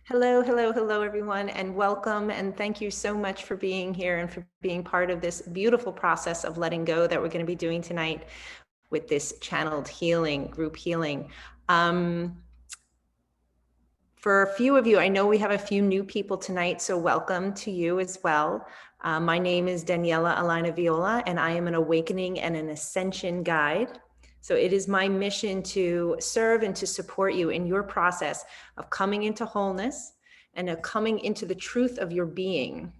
Hello, hello, hello, everyone, and welcome. And thank you so much for being here and for being part of this beautiful process of letting go that we're going to be doing tonight with this channeled healing, group healing. For a few of you, I know we have a few new people tonight, so welcome to you as well. My name is Daniela Alina Viola, and I am an awakening and an ascension guide. So it is my mission to serve and to support you in your process of coming into wholeness and of coming into the truth of your being.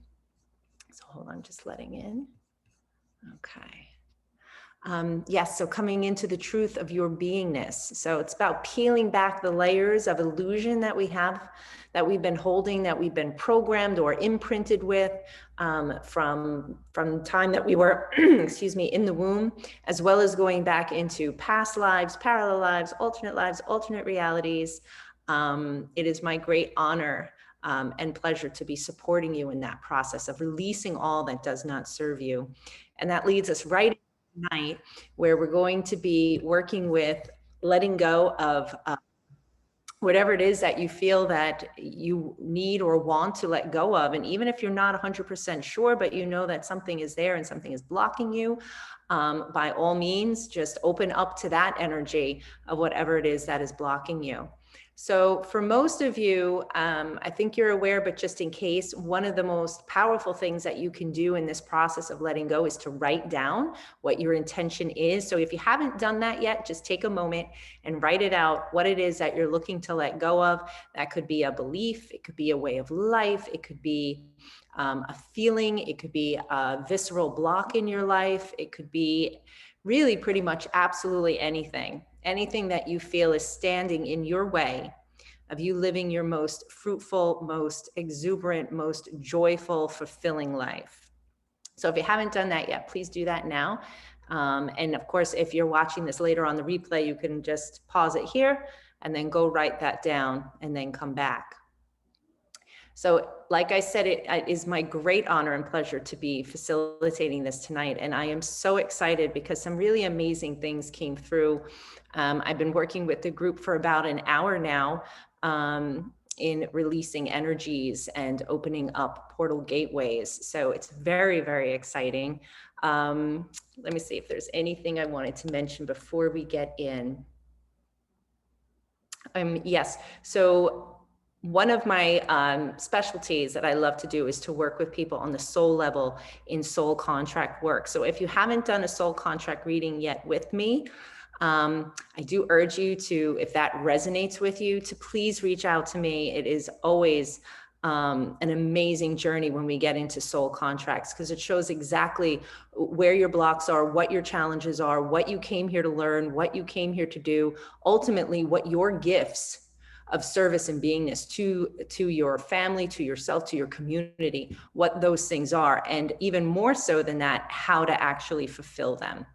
So hold on, just letting in. Okay. Yes, so coming into the truth of your beingness. So it's about peeling back the layers of illusion that we have, that we've been holding, that we've been programmed or imprinted with from time that we were, excuse me, in the womb, as well as going back into past lives, parallel lives, alternate realities. It is my great honor and pleasure to be supporting you in that process of releasing all that does not serve you. And that leads us right tonight, where we're going to be working with letting go of whatever it is that you feel that you need or want to let go of. And even if you're not 100% sure, but you know that something is there and something is blocking you, by all means, just open up to that energy of whatever it is that is blocking you. So for most of you, I think you're aware, but just in case, one of the most powerful things that you can do in this process of letting go is to write down what your intention is. So if you haven't done that yet, just take a moment and write it out, what it is that you're looking to let go of. That could be a belief, it could be a way of life, it could be a feeling, it could be a visceral block in your life, it could be really pretty much absolutely anything that you feel is standing in your way of you living your most fruitful, most exuberant, most joyful, fulfilling life. So if you haven't done that yet, please do that now. And of course, if you're watching this later on the replay, you can just pause it here and then go write that down and then come back. So like I said, it is my great honor and pleasure to be facilitating this tonight. And I am so excited because some really amazing things came through. I've been working with the group for about an hour now in releasing energies and opening up portal gateways. So it's very, very exciting. Let me see if there's anything I wanted to mention before we get in. Yes, so one of my specialties that I love to do is to work with people on the soul level in soul contract work. So if you haven't done a soul contract reading yet with me, I do urge you to, if that resonates with you, to please reach out to me. It is always an amazing journey when we get into soul contracts, because it shows exactly where your blocks are, what your challenges are, what you came here to learn, what you came here to do, ultimately what your gifts of service and beingness to your family, to yourself, to your community, what those things are, and even more so than that, how to actually fulfill them.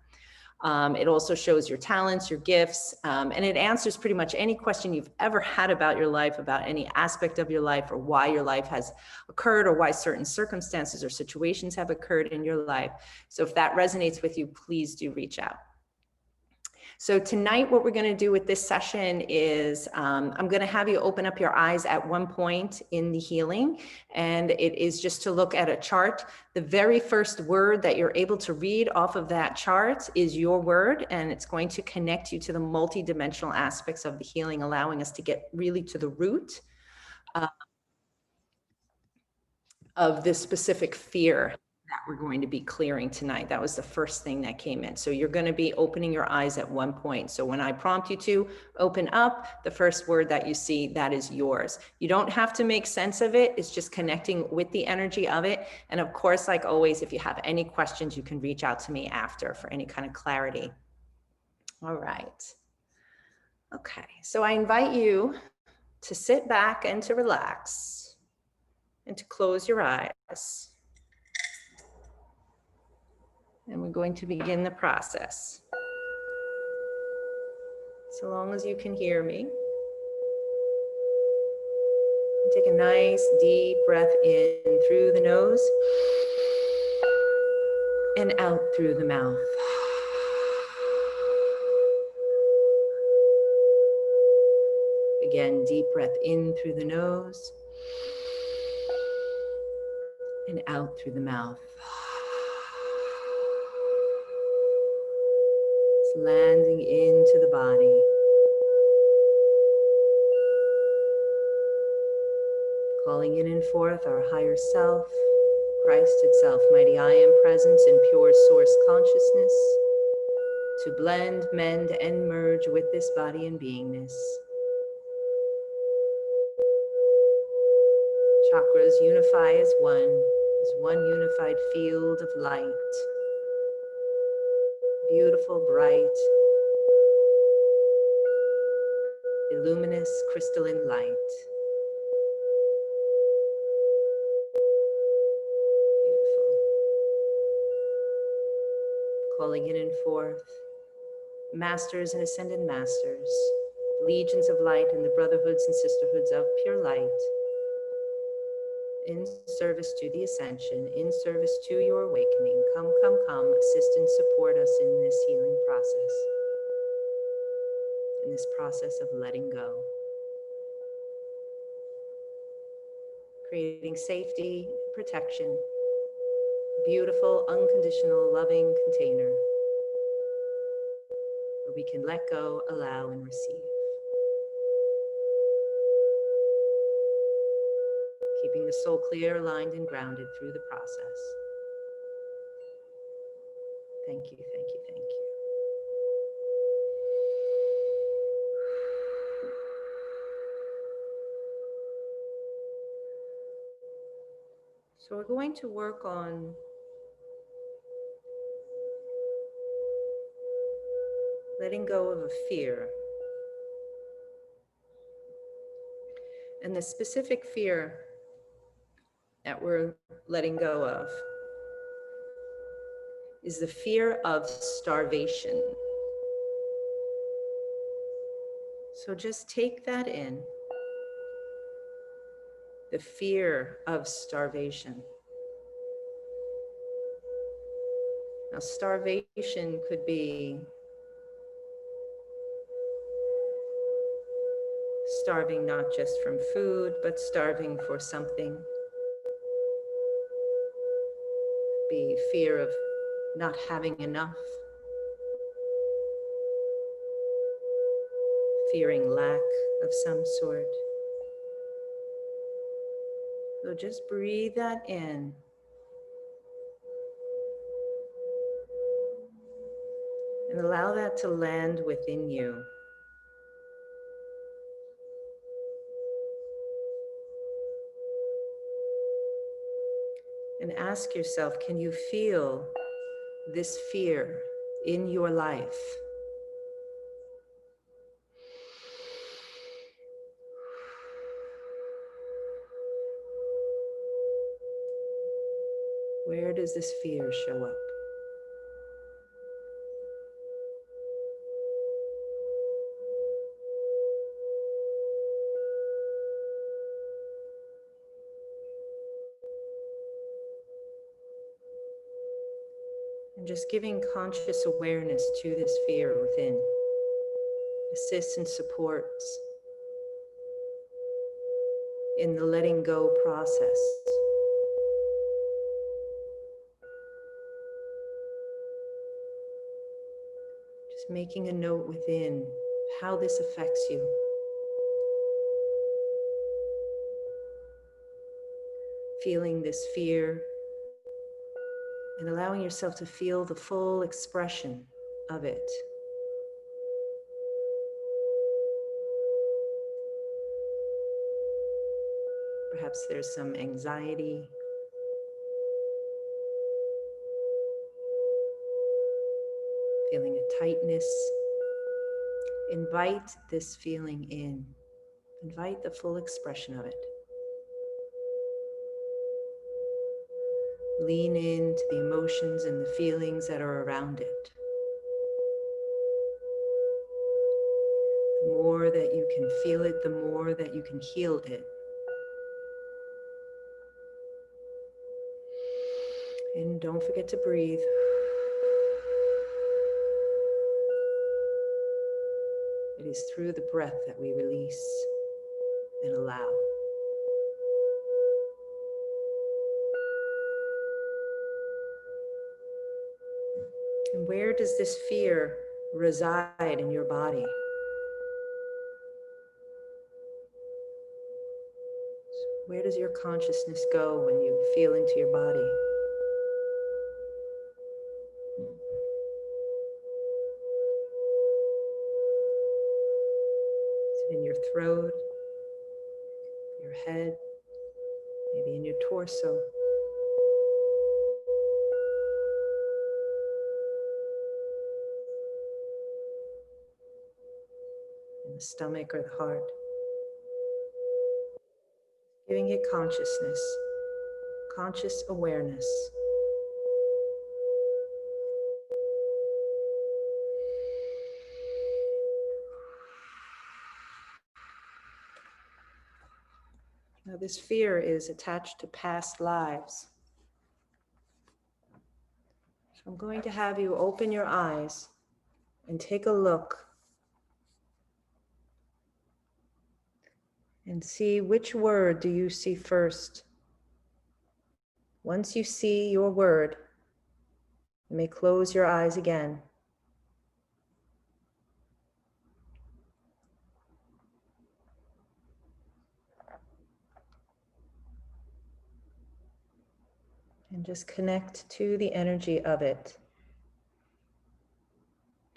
It also shows your talents, your gifts, and it answers pretty much any question you've ever had about your life, about any aspect of your life, or why your life has occurred, or why certain circumstances or situations have occurred in your life. So if that resonates with you, please do reach out. So tonight, what we're going to do with this session is I'm going to have you open up your eyes at one point in the healing, and it is just to look at a chart. The very first word that you're able to read off of that chart is your word, and it's going to connect you to the multidimensional aspects of the healing, allowing us to get really to the root of this specific fear that we're going to be clearing tonight. That was the first thing that came in. So you're going to be opening your eyes at one point. So when I prompt you to open up, the first word that you see, that is yours. You don't have to make sense of it. It's just connecting with the energy of it. And of course, like always, if you have any questions, you can reach out to me after for any kind of clarity. All right. Okay. So I invite you to sit back and to relax and to close your eyes. And we're going to begin the process. So long as you can hear me. Take a nice deep breath in through the nose and out through the mouth. Again, deep breath in through the nose And out through the mouth. It's landing into the body. Calling in and forth our higher self, Christ itself, mighty I am present in pure source consciousness, to blend, mend, and merge with this body and beingness. Chakras unify as one unified field of light. Beautiful, bright, luminous, crystalline light. Beautiful. Calling in and forth, masters and ascended masters, legions of light and the brotherhoods and sisterhoods of pure light, in service to the ascension, in service to your awakening. Come, come, come, assist and support us in this healing process, in this process of letting go. Creating safety, protection, beautiful, unconditional, loving container where we can let go, allow, and receive. Keeping the soul clear, aligned, and grounded through the process. Thank you, thank you, thank you. So we're going to work on letting go of a fear. And the specific fear that we're letting go of is the fear of starvation. So just take that in, the fear of starvation. Now, starvation could be starving not just from food, but starving for something. Be fear of not having enough, fearing lack of some sort. So just breathe that in. And allow that to land within you. And ask yourself, can you feel this fear in your life? Where does this fear show up? And just giving conscious awareness to this fear within assists and supports in the letting go process. Just making a note within how this affects you. Feeling this fear and allowing yourself to feel the full expression of it. Perhaps there's some anxiety, feeling a tightness. Invite this feeling in. Invite the full expression of it. Lean into the emotions and the feelings that are around it. The more that you can feel it, the more that you can heal it. And don't forget to breathe. It is through the breath that we release and allow. And where does this fear reside in your body? Where does your consciousness go when you feel into your body? Is it in your throat, your head, maybe in your torso? In the stomach or the heart? Giving it consciousness, conscious awareness. Now, this fear is attached to past lives. So I'm going to have you open your eyes and take a look and see which word do you see first. Once you see your word, you may close your eyes again. And just connect to the energy of it.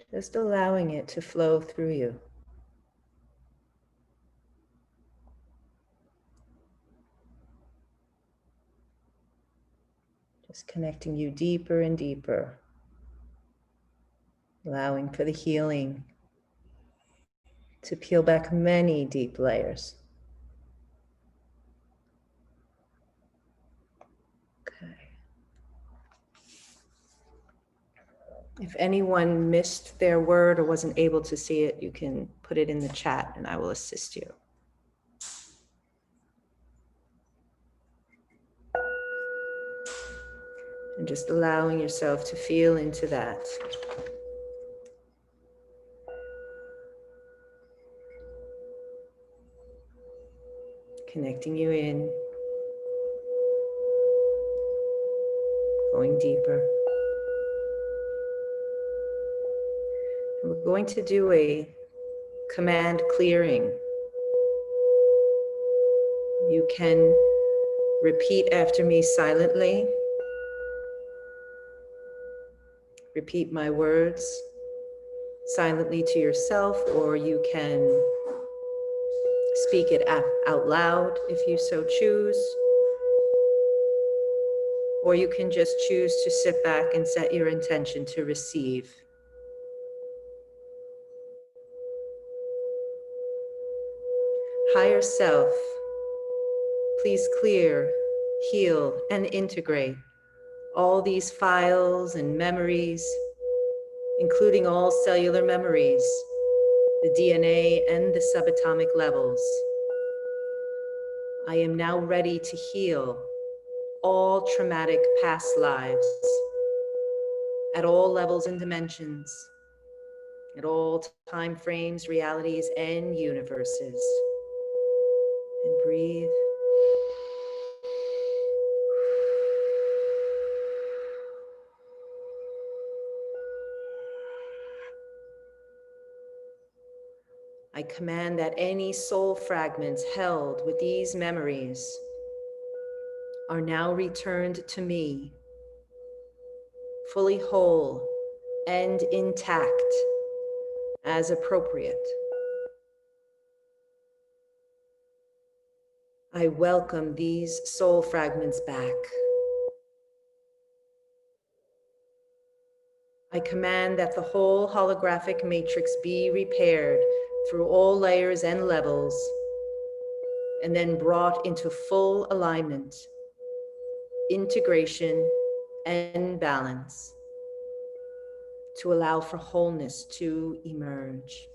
Just allowing it to flow through you. Just connecting you deeper and deeper. Allowing for the healing to peel back many deep layers. Okay. If anyone missed their word or wasn't able to see it, you can put it in the chat and I will assist you. And just allowing yourself to feel into that. Connecting you in. Going deeper. And we're going to do a command clearing. You can repeat after me silently. Repeat my words silently to yourself, or you can speak it out loud if you so choose. Or you can just choose to sit back and set your intention to receive. Higher self, please clear, heal, and integrate all these files and memories, including all cellular memories, the DNA and the subatomic levels. I am now ready to heal all traumatic past lives at all levels and dimensions, at all time frames, realities, and universes. And breathe. I command that any soul fragments held with these memories are now returned to me, fully whole and intact as appropriate. I welcome these soul fragments back. I command that the whole holographic matrix be repaired through all layers and levels, and then brought into full alignment, integration, and balance to allow for wholeness to emerge.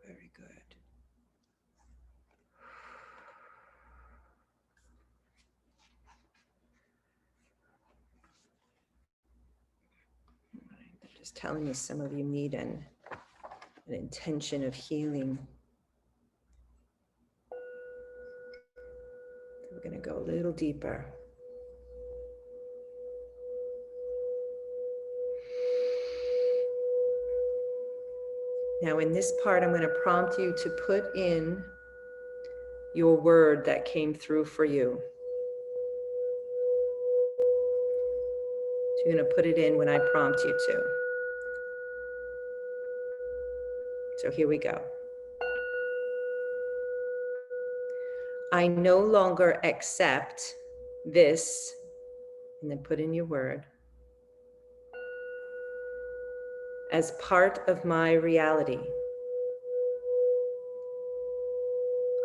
Very good. Just telling me some of you need an intention of healing. We're going to go a little deeper. Now in this part, I'm going to prompt you to put in your word that came through for you. So you're going to put it in when I prompt you to. So here we go. I no longer accept this, and then put in your word, as part of my reality.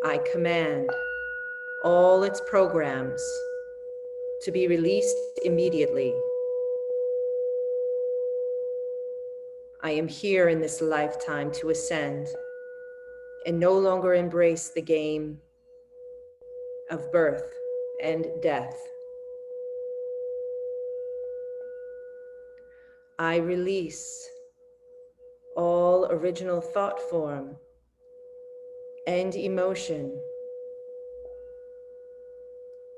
I command all its programs to be released immediately. I am here in this lifetime to ascend and no longer embrace the game of birth and death. I release all original thought form and emotion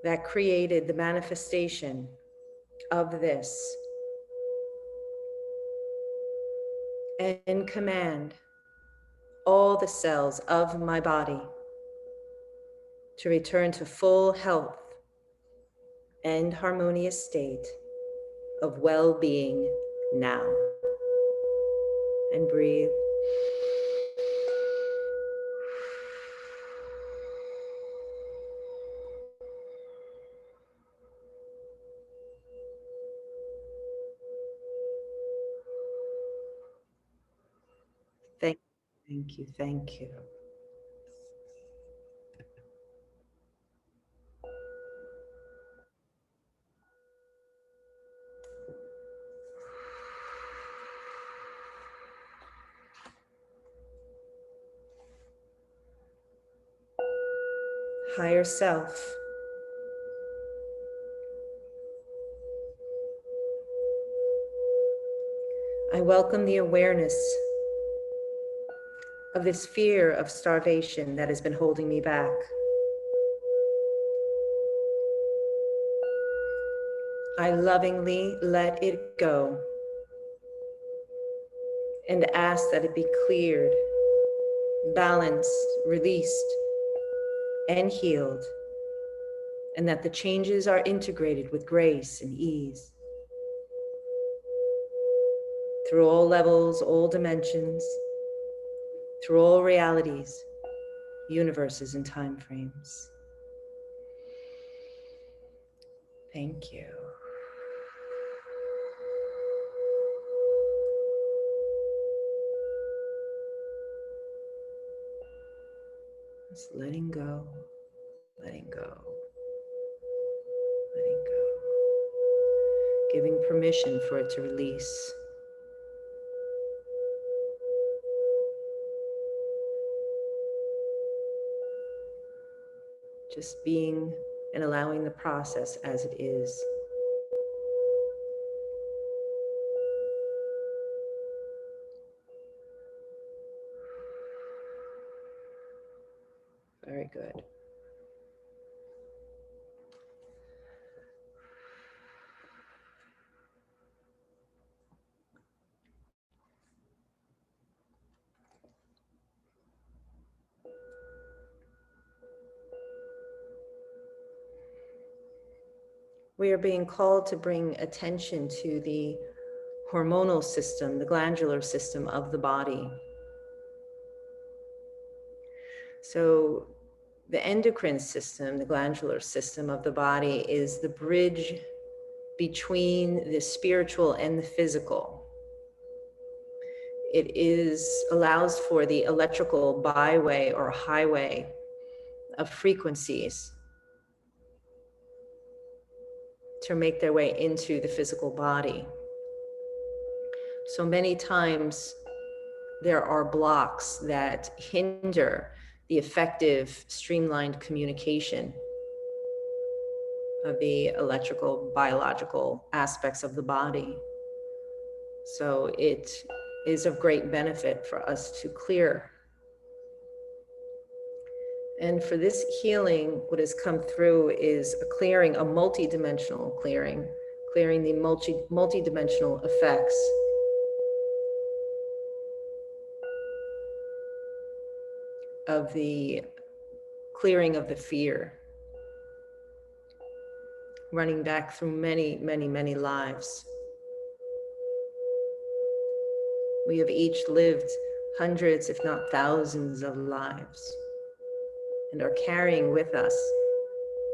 that created the manifestation of this, and command all the cells of my body to return to full health and harmonious state of well-being now. And breathe. Thank you, thank you. Higher self, I welcome the awareness of this fear of starvation that has been holding me back. I lovingly let it go and ask that it be cleared, balanced, released, and healed, and that the changes are integrated with grace and ease through all levels, all dimensions, through all realities, universes, and time frames. Thank you. Just letting go, letting go, letting go. Giving permission for it to release. Just being and allowing the process as it is. Very good. We are being called to bring attention to the hormonal system, the glandular system of the body. So the endocrine system, the glandular system of the body, is the bridge between the spiritual and the physical. It allows for the electrical byway or highway of frequencies to make their way into the physical body. So many times there are blocks that hinder the effective, streamlined communication of the electrical, biological aspects of the body. So it is of great benefit for us to clear. And for this healing, what has come through is a clearing, a multidimensional clearing, clearing the multidimensional effects of the clearing of the fear, running back through many, many, many lives. We have each lived hundreds, if not thousands of lives, and are carrying with us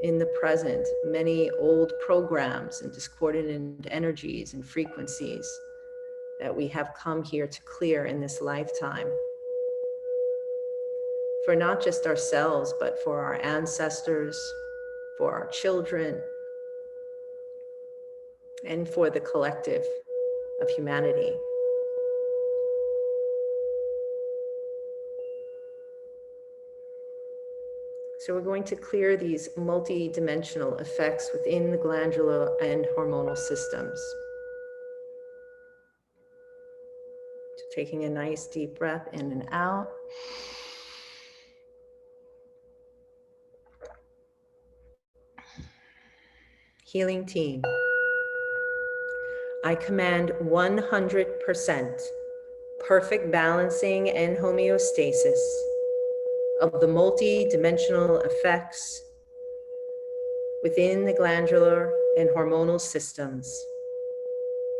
in the present many old programs and discordant energies and frequencies that we have come here to clear in this lifetime. For not just ourselves, but for our ancestors, for our children, and for the collective of humanity. So we're going to clear these multi-dimensional effects within the glandular and hormonal systems. So taking a nice deep breath in and out. Healing team, I command 100% perfect balancing and homeostasis of the multi-dimensional effects within the glandular and hormonal systems,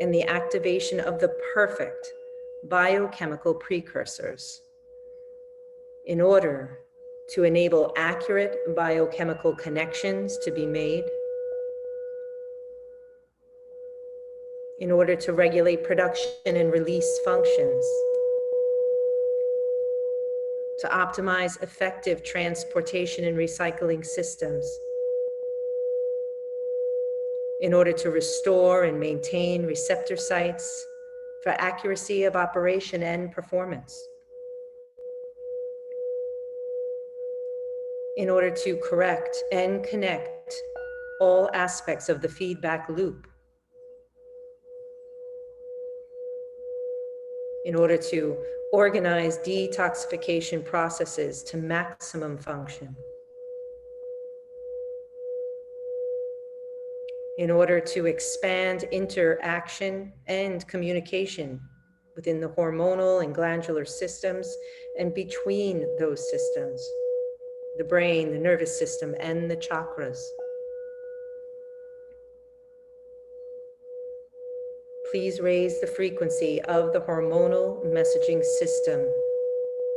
and the activation of the perfect biochemical precursors in order to enable accurate biochemical connections to be made, in order to regulate production and release functions, to optimize effective transportation and recycling systems, in order to restore and maintain receptor sites for accuracy of operation and performance, in order to correct and connect all aspects of the feedback loop, in order to organize detoxification processes to maximum function, in order to expand interaction and communication within the hormonal and glandular systems and between those systems, the brain, the nervous system, and the chakras. Please raise the frequency of the hormonal messaging system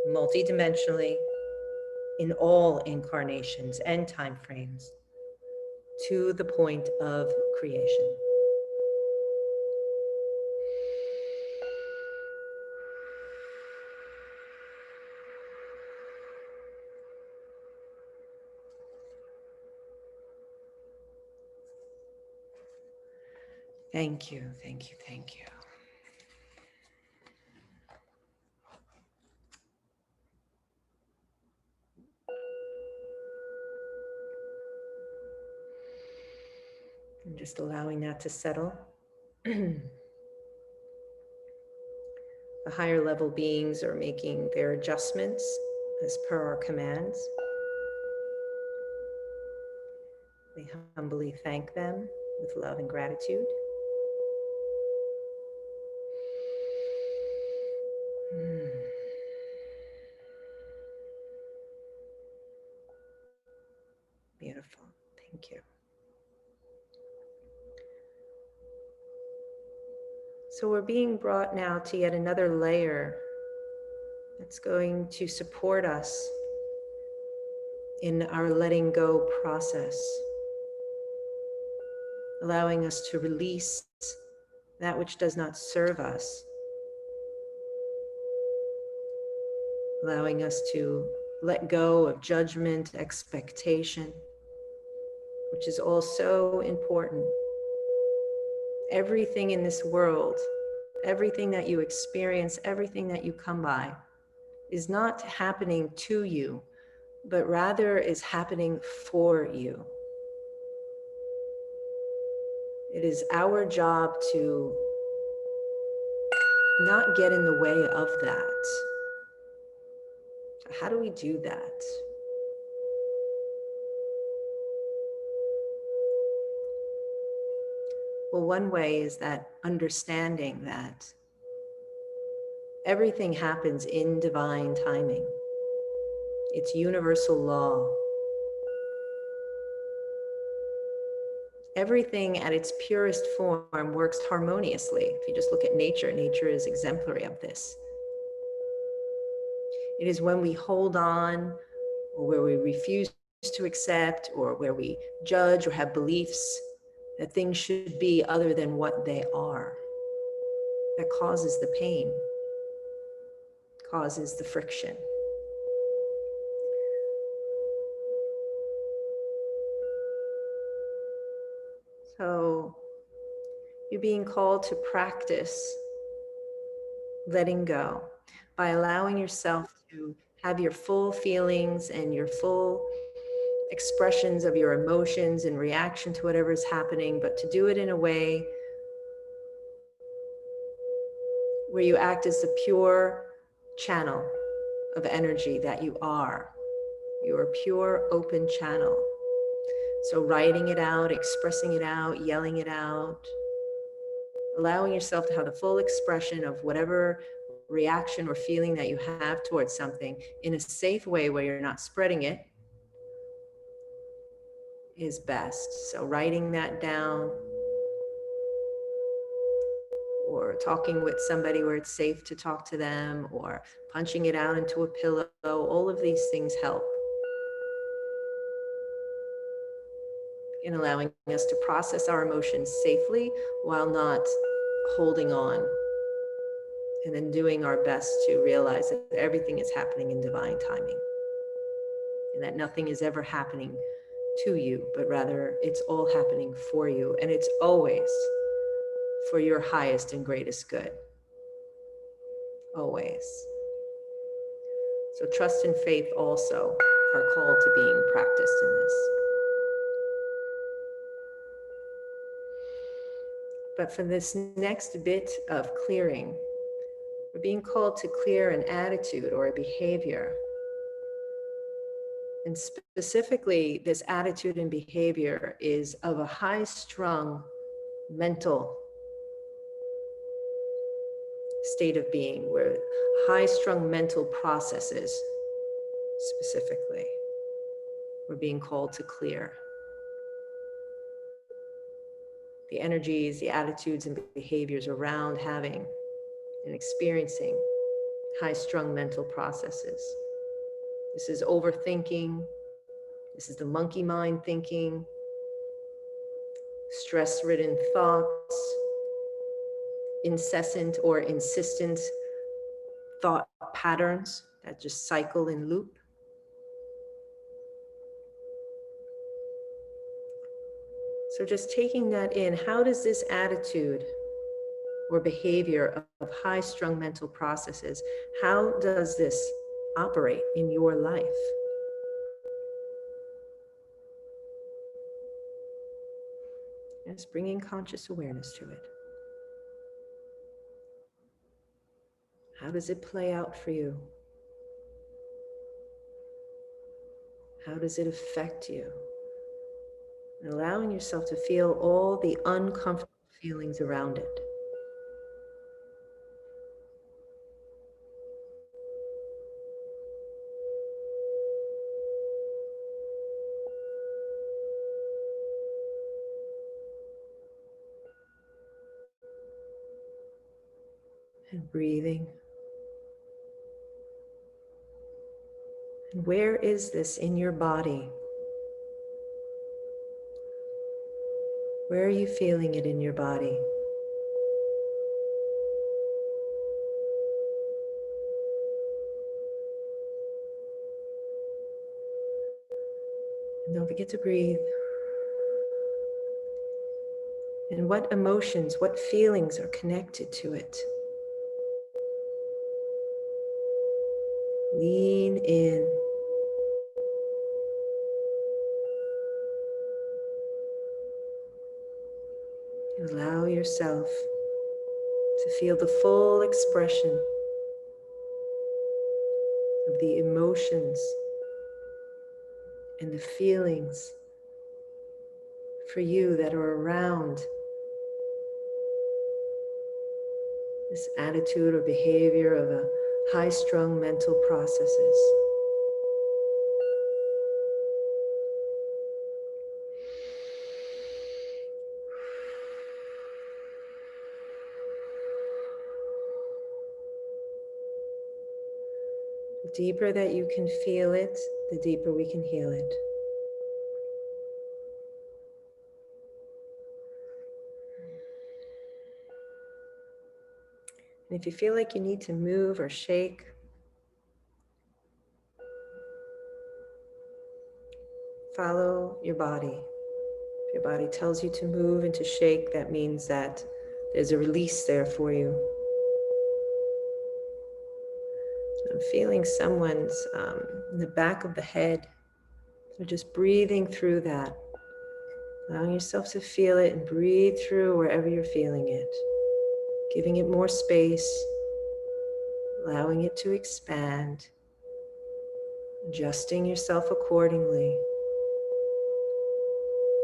multidimensionally in all incarnations and time frames to the point of creation. Thank you, thank you, thank you. I'm just allowing that to settle. The higher level beings are making their adjustments as per our commands. We humbly thank them with love and gratitude. Beautiful, thank you. So we're being brought now to yet another layer that's going to support us in our letting go process, allowing us to release that which does not serve us, allowing us to let go of judgment, expectation, which is all so important. Everything in this world, everything that you experience, everything that you come by is not happening to you, but rather is happening for you. It is our job to not get in the way of that. How do we do that? Well, one way is that understanding that everything happens in divine timing. It's universal law. Everything at its purest form works harmoniously. If you just look at nature, nature is exemplary of this. It is when we hold on, or where we refuse to accept, or where we judge or have beliefs that things should be other than what they are, that causes the pain, causes the friction. So you're being called to practice letting go by allowing yourself to have your full feelings and your full expressions of your emotions in reaction to whatever is happening, but to do it in a way where you act as the pure channel of energy that you are. You're a pure, open channel. So writing it out, expressing it out, yelling it out, allowing yourself to have the full expression of whatever reaction or feeling that you have towards something in a safe way where you're not spreading it is best. So writing that down, or talking with somebody where it's safe to talk to them, or punching it out into a pillow, all of these things help in allowing us to process our emotions safely while not holding on, and then doing our best to realize that everything is happening in divine timing and that nothing is ever happening to you, but rather it's all happening for you, and it's always for your highest and greatest good. Always. So trust and faith also are called to being practiced in this. But for this next bit of clearing, we're being called to clear an attitude or a behavior. And specifically, this attitude and behavior is of a high-strung mental state of being, where high-strung mental processes specifically we're being called to clear. The energies, the attitudes, and behaviors around having and experiencing high-strung mental processes. This is overthinking. This is the monkey mind thinking, stress-ridden thoughts, incessant or insistent thought patterns that just cycle in loop. So just taking that in, how does this attitude or behavior of high-strung mental processes, how does this operate in your life? Just bringing conscious awareness to it. How does it play out for you? How does it affect you? And allowing yourself to feel all the uncomfortable feelings around it. And breathing. And where is this in your body? Where are you feeling it in your body? And don't forget to breathe. And what emotions, what feelings are connected to it? Lean in. Allow yourself to feel the full expression of the emotions and the feelings for you that are around this attitude or behavior of a high-strung mental processes. The deeper that you can feel it, the deeper we can heal it. And if you feel like you need to move or shake, follow your body. If your body tells you to move and to shake, that means that there's a release there for you. I'm feeling someone's in the back of the head. So just breathing through that. Allowing yourself to feel it and breathe through wherever you're feeling it. Giving it more space. Allowing it to expand. Adjusting yourself accordingly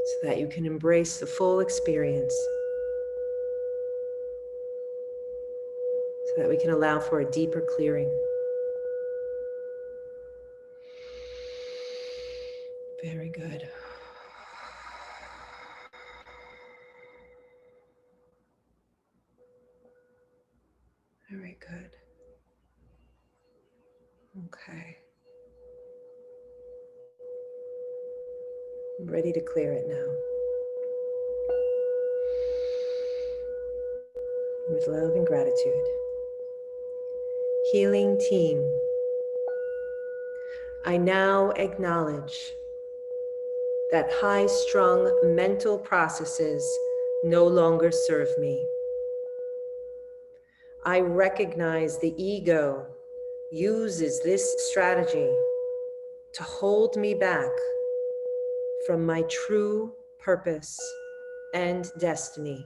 so that you can embrace the full experience. So that we can allow for a deeper clearing. Very good. Very good. Okay. I'm ready to clear it now. With love and gratitude. Healing team. I now acknowledge that high-strung mental processes no longer serve me. I recognize the ego uses this strategy to hold me back from my true purpose and destiny.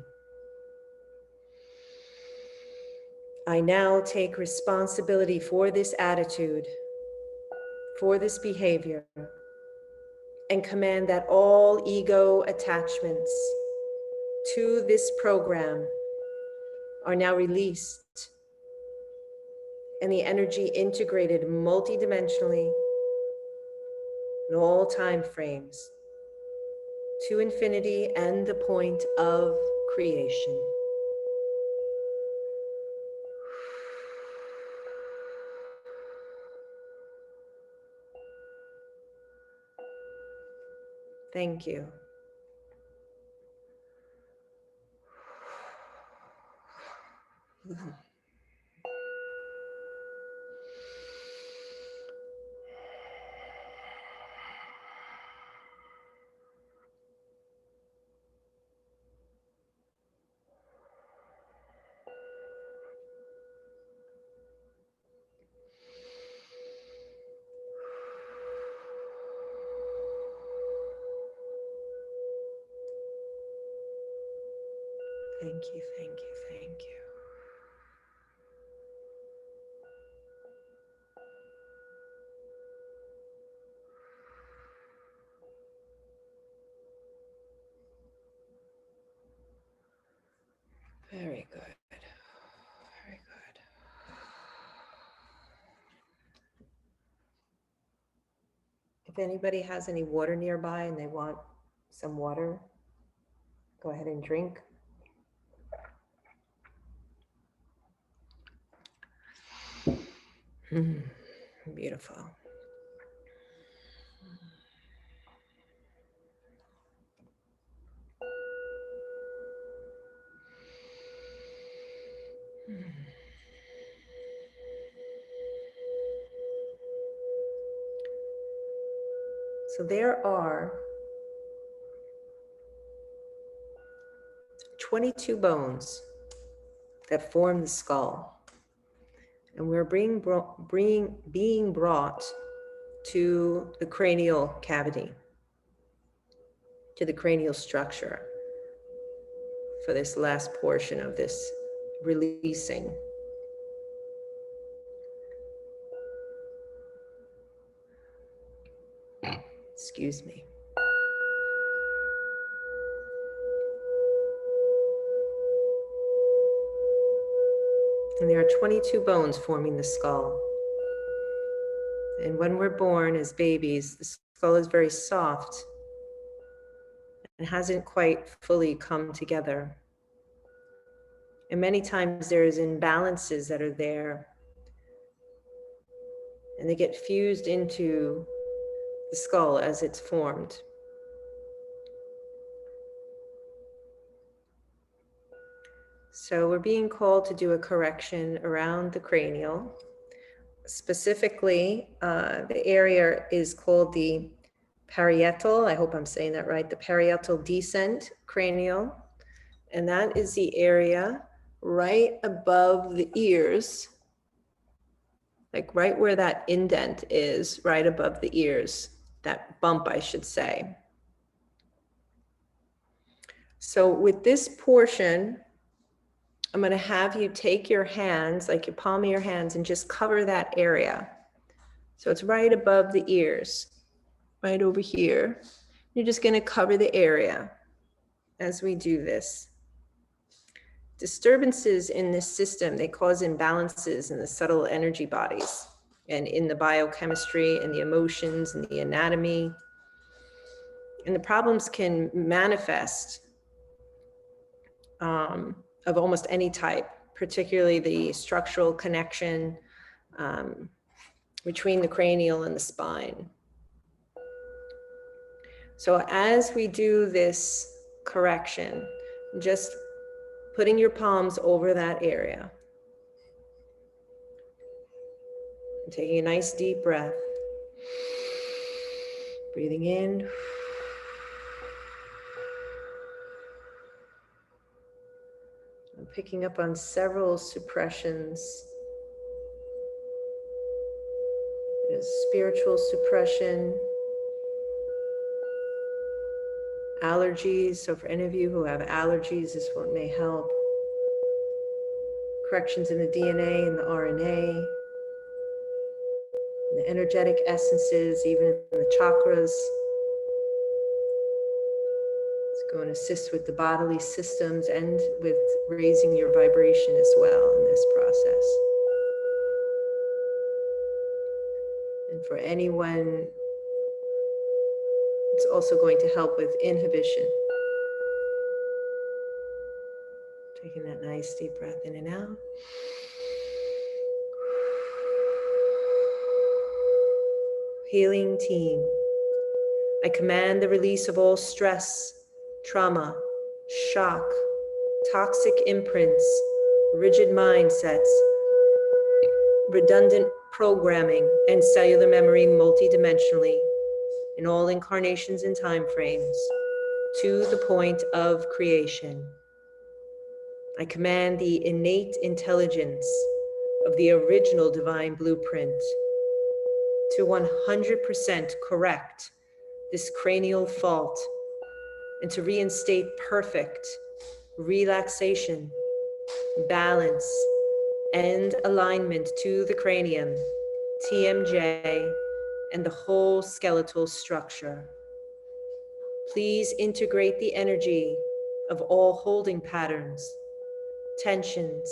I now take responsibility for this attitude, for this behavior, and command that all ego attachments to this program are now released and the energy integrated multidimensionally in all time frames to infinity and the point of creation. Thank you. Thank you, thank you, thank you. Very good, very good. If anybody has any water nearby and they want some water, go ahead and drink. Beautiful. So there are 22 bones that form the skull, and we're being brought to the cranial cavity, to the cranial structure for this last portion of this releasing. Excuse me. And there are 22 bones forming the skull. And when we're born as babies, the skull is very soft and hasn't quite fully come together. And many times there is imbalances that are there, and they get fused into the skull as it's formed. So we're being called to do a correction around the cranial. Specifically, the area is called the parietal, I hope I'm saying that right, the parietal descent cranial. And that is the area right above the ears, like right where that indent is, right above the ears, that bump, I should say. So with this portion, I'm going to have you take your hands, like your palm of your hands, and just cover that area. So it's right above the ears, right over here. You're just going to cover the area as we do this. Disturbances in this system, they cause imbalances in the subtle energy bodies and in the biochemistry and the emotions and the anatomy. And the problems can manifest of almost any type, particularly the structural connection between the cranial and the spine. So as we do this correction, just putting your palms over that area. And taking a nice deep breath. Breathing in. I'm picking up on several suppressions. There's spiritual suppression, allergies. So for any of you who have allergies, this one may help. Corrections in the DNA and the RNA, the energetic essences, even in the chakras. It's going to assist with the bodily systems and with raising your vibration as well in this process. And for anyone, it's also going to help with inhibition. Taking that nice deep breath in and out. Healing team. I command the release of all stress, trauma, shock, toxic imprints, rigid mindsets, redundant programming, and cellular memory multidimensionally in all incarnations and time frames to the point of creation. I command the innate intelligence of the original divine blueprint to 100% correct this cranial fault and to reinstate perfect relaxation, balance, and alignment to the cranium, TMJ, and the whole skeletal structure. Please integrate the energy of all holding patterns, tensions,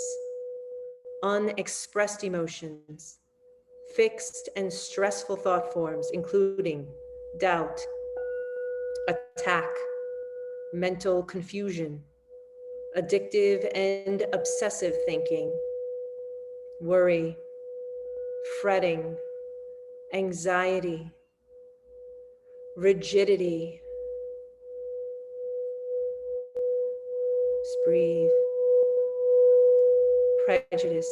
unexpressed emotions, fixed and stressful thought forms, including doubt, attack, mental confusion, addictive and obsessive thinking, worry, fretting, anxiety, rigidity. Just breathe. Prejudice,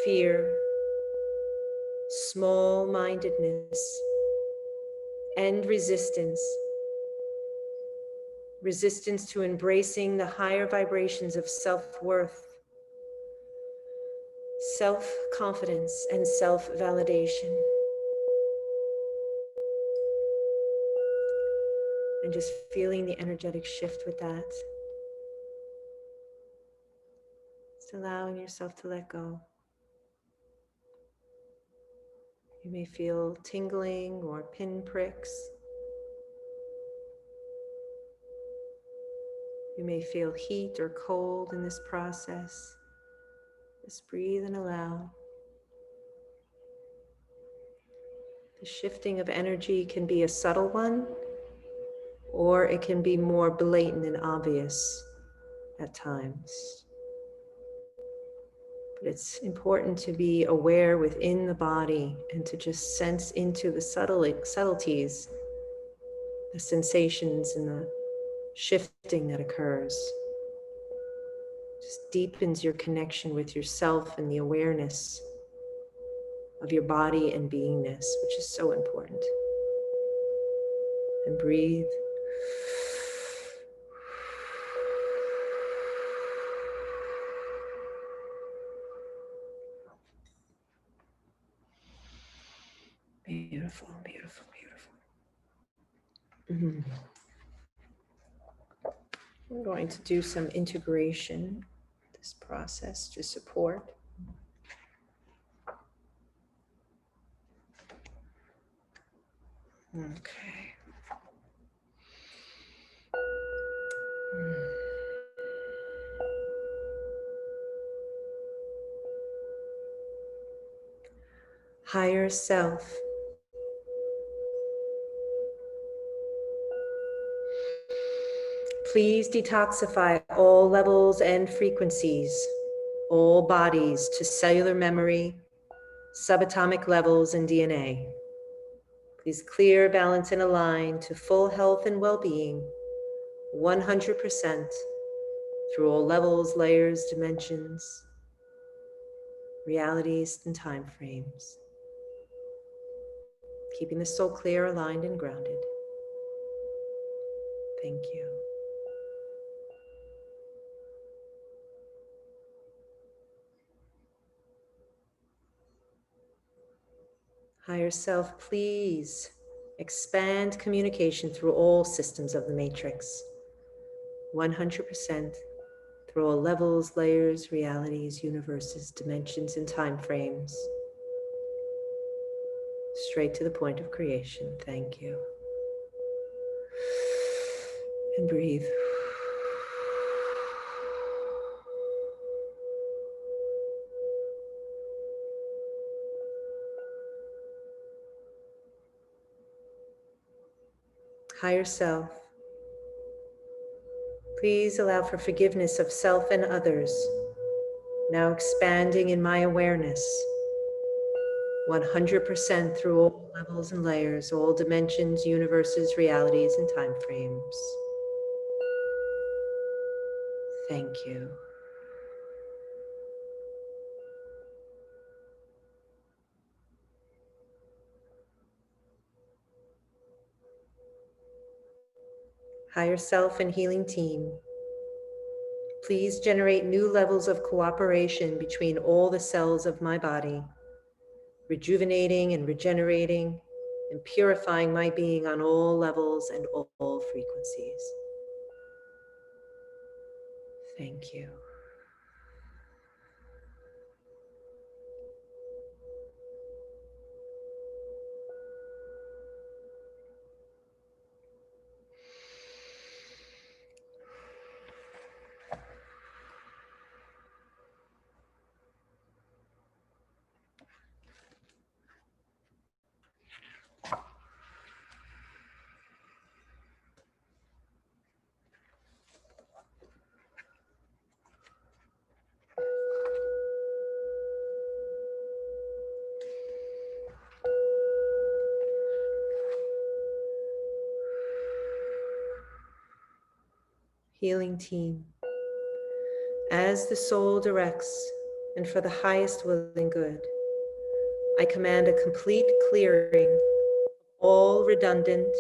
fear, small-mindedness, and resistance. Resistance to embracing the higher vibrations of self-worth, self-confidence, and self-validation. And just feeling the energetic shift with that. Just allowing yourself to let go. You may feel tingling or pinpricks. You may feel heat or cold in this process. Just breathe and allow. The shifting of energy can be a subtle one, or it can be more blatant and obvious at times. But it's important to be aware within the body and to just sense into the subtleties, the sensations and the shifting that occurs. Just deepens your connection with yourself and the awareness of your body and beingness, which is so important. And breathe. Beautiful, beautiful, beautiful. We're going to do some integration, this process to support. Okay. Higher self. Please detoxify all levels and frequencies, all bodies to cellular memory, subatomic levels, and DNA. Please clear, balance, and align to full health and well-being, 100% through all levels, layers, dimensions, realities, and time frames. Keeping the soul clear, aligned, and grounded. Thank you. Higher self, please expand communication through all systems of the matrix, 100% through all levels, layers, realities, universes, dimensions, and time frames. Straight to the point of creation. Thank you. And breathe. Higher self, please allow for forgiveness of self and others, now expanding in my awareness, 100% through all levels and layers, all dimensions, universes, realities, and time frames. Thank you. Higher self and healing team, please generate new levels of cooperation between all the cells of my body, rejuvenating and regenerating and purifying my being on all levels and all frequencies. Thank you. Healing team, as the soul directs and for the highest will and good, I command a complete clearing of all redundant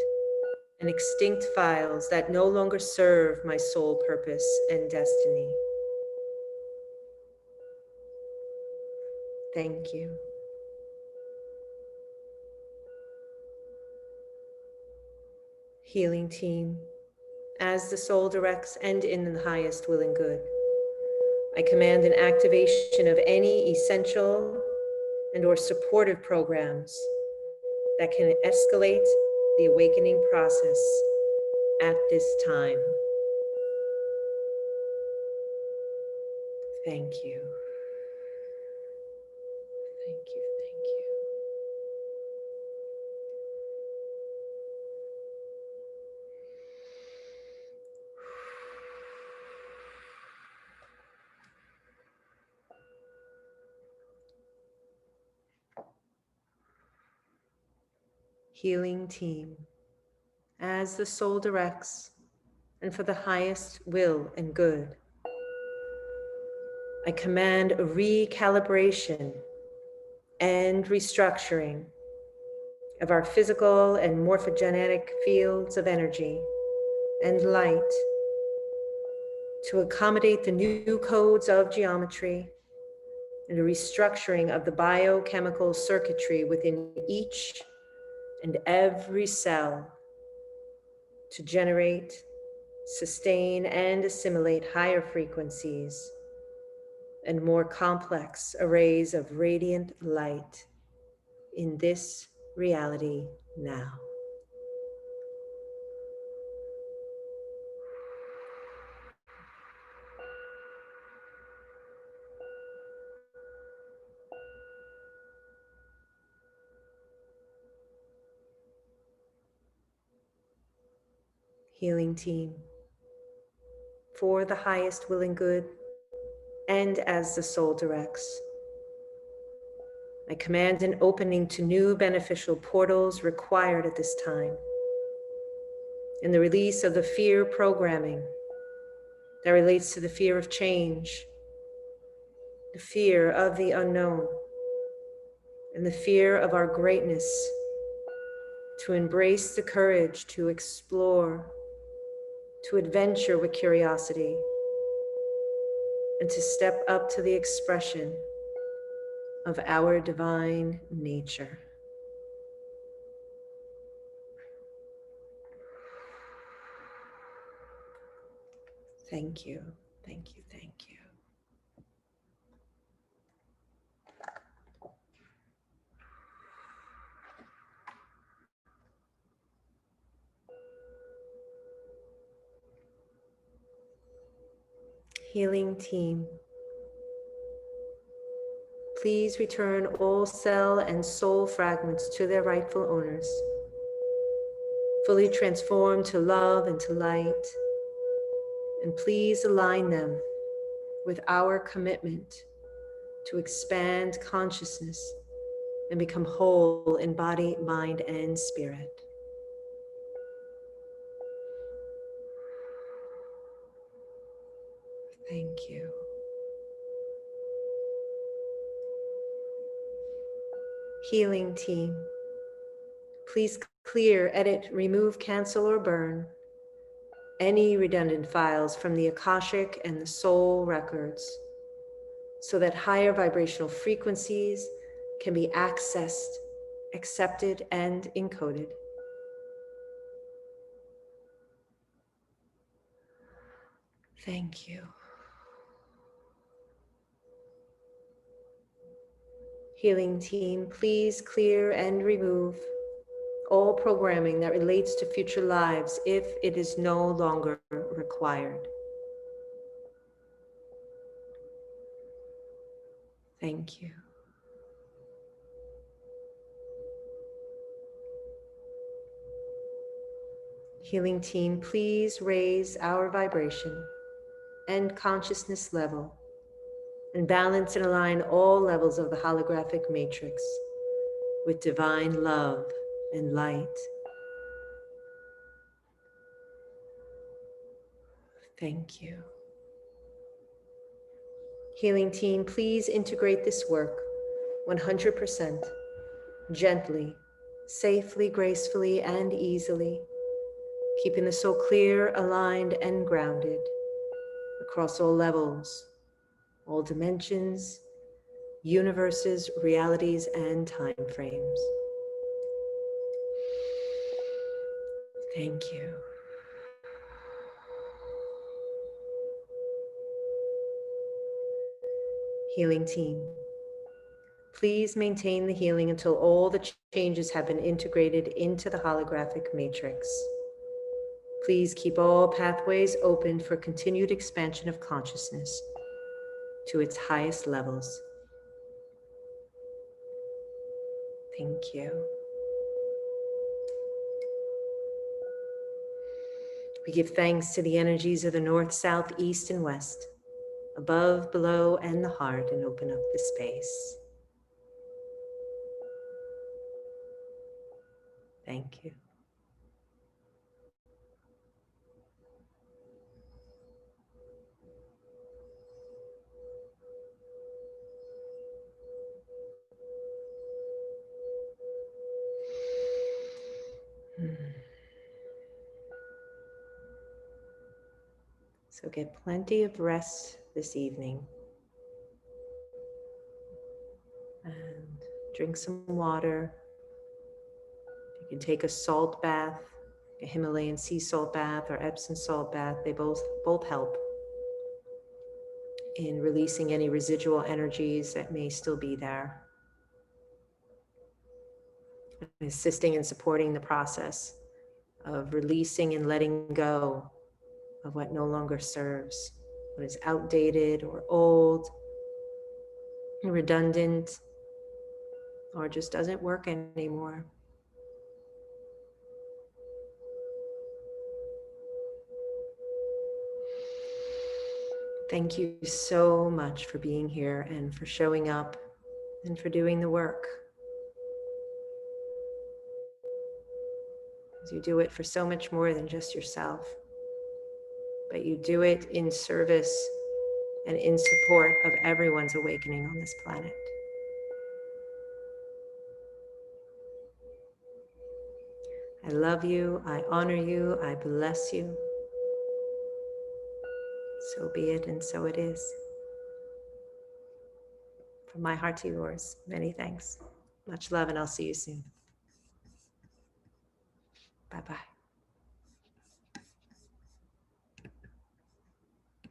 and extinct files that no longer serve my soul purpose and destiny. Thank you. Healing team, as the soul directs and in the highest will and good, I command an activation of any essential and or supportive programs that can escalate the awakening process at this time. Thank you. Thank you, thank you. Healing team, as the soul directs and for the highest will and good, I command a recalibration and restructuring of our physical and morphogenetic fields of energy and light to accommodate the new codes of geometry and a restructuring of the biochemical circuitry within each and every cell to generate, sustain, and assimilate higher frequencies and more complex arrays of radiant light in this reality now. Healing team, for the highest will and good, and as the soul directs, I command an opening to new beneficial portals required at this time, and the release of the fear programming that relates to the fear of change, the fear of the unknown, and the fear of our greatness, to embrace the courage to explore, to adventure with curiosity, and to step up to the expression of our divine nature. Thank you, thank you, thank you. Healing team, please return all cell and soul fragments to their rightful owners, fully transformed to love and to light, and please align them with our commitment to expand consciousness and become whole in body, mind, and spirit. Thank you. Healing team, please clear, edit, remove, cancel, or burn any redundant files from the Akashic and the soul records so that higher vibrational frequencies can be accessed, accepted, and encoded. Thank you. Healing team, please clear and remove all programming that relates to future lives if it is no longer required. Thank you. Healing team, please raise our vibration and consciousness level and balance and align all levels of the holographic matrix with divine love and light. Thank you. Healing team, please integrate this work 100%, gently, safely, gracefully, and easily, keeping the soul clear, aligned, and grounded across all levels, all dimensions, universes, realities, and time frames. Thank you. Healing team, please maintain the healing until all the changes have been integrated into the holographic matrix. Please keep all pathways open for continued expansion of consciousness to its highest levels. Thank you. We give thanks to the energies of the north, south, east, and west, above, below, and the heart, and open up the space. Thank you. So get plenty of rest this evening. And drink some water. You can take a salt bath, a Himalayan sea salt bath or Epsom salt bath. They both help in releasing any residual energies that may still be there, assisting and supporting the process of releasing and letting go of what no longer serves, what is outdated or old, redundant, or just doesn't work anymore. Thank you so much for being here and for showing up and for doing the work. You do it for so much more than just yourself, but you do it in service and in support of everyone's awakening on this planet. I love you, I honor you, I bless you. So be it, and so it is. From my heart to yours, many thanks. Much love, and I'll see you soon. Bye-bye.